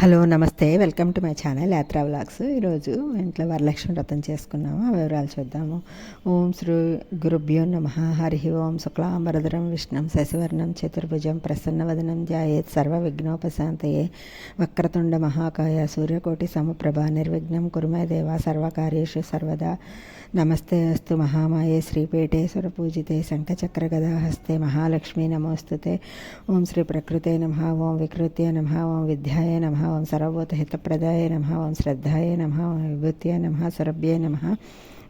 Hello నమస్తే, welcome to my channel Yatra vlogs. ఈరోజు ఇంట్లో వరలక్ష్మి వ్రతం చేసుకున్నాము, ఆ వివరాలు చూద్దాము. ఓం శ్రీ గురుభ్యో నమః. హరి ఓం. శుక్లాంబరధరం విష్ణుం శశివర్ణం చతుర్భుజం ప్రసన్నవదనం ధ్యాయేత్ సర్వ విఘ్నోపశాంతయే. వక్రతుండ మహాకాయ సూర్యకోటి సమప్రభ నిర్విఘ్నం కురు మే దేవ సర్వకార్యేషు సర్వదా. నమస్తే అస్తు మహామాయే శ్రీపీఠేశ్వర పూజితే శంఖచక్ర గదాహస్తే మహాలక్ష్మీ నమోస్తుతే. ఓం శ్రీ ప్రకృతే నమః. ఓం వికృత్యై నమః. ఓం విద్యాయ నమః. ఓం సర్వభూతహితప్రదాయ నమః. ఓం శ్రద్ధాయ నమః. ఓం విభూత్యై నమః. స్వరభ్యై నమః.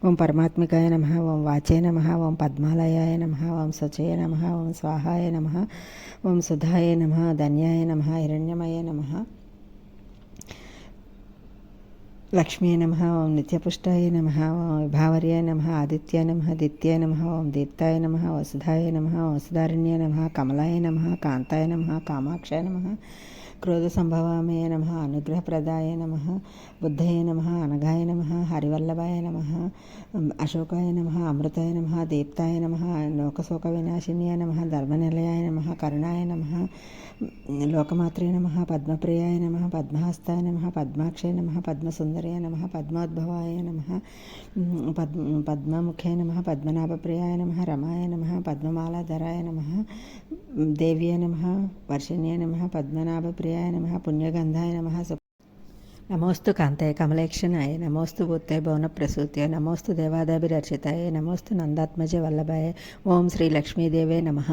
ఓం పరమాత్మికాయ నమః. ఓం వాచే నమః. ఓం పద్మాలయాయ నమః. ఓం శుచయ నమః. ఓం స్వాహాయ నమః. ఓం సుధాయ నమః. ధన్యాయ నమః. హిరణ్యమయ నమః. లక్ష్మీ నమః. ఓం నిత్యపుష్టాయ నమః. ఓం విభావర్యాయ నమః. ఆదిత్యాయ నమః. దిత్యాయ నమః. ఓం దీప్తాయ నమః. వసుధాయ నమః. వసుధారణ్యాయ నమః. కమలాయ నమః. కాంతాయ నమః. కామాక్షాయ నమః. క్రోధ సంభవామయ నమః. అనుగ్రహప్రదాయ నమః. బుద్ధయ నమః. అనఘాయ నమః. హరివల్లభాయ నమః. అశోకాయ నమః. అమృతాయ నమః. దీప్తాయ నమః. లోకశోక వినాశిన్యాయ నమః. ధర్మనిలయాయ నమః. కరుణాయ నమః. లోకమాత్రే నమః. పద్మప్రియాయ నమః. పద్మహస్తాయ నమః. పద్మాక్షయ నమః. పద్మసుందరాయ నమః. పద్మోద్భవాయ నమః. పద్మముఖాయ నమః. పద్మనాభప్రియాయ నమః. రమాయ నమః. పద్మమాలాధరాయ నమః. దేవ్యాయ నమః. వర్షిణ్యాయ నమః. పద్మనాభప్రియాయ నమః. పుణ్యగంధాయ నమః. నమోస్తు కాంతాయ కమలేక్షణాయ. నమోస్తు భూత్యై భువనప్రసూత్యై. నమోస్తు దేవాదాభిరర్చితాయ. నమోస్తు నందాత్మజ వల్లభాయ. ఓం శ్రీ లక్ష్మీదేవే నమః.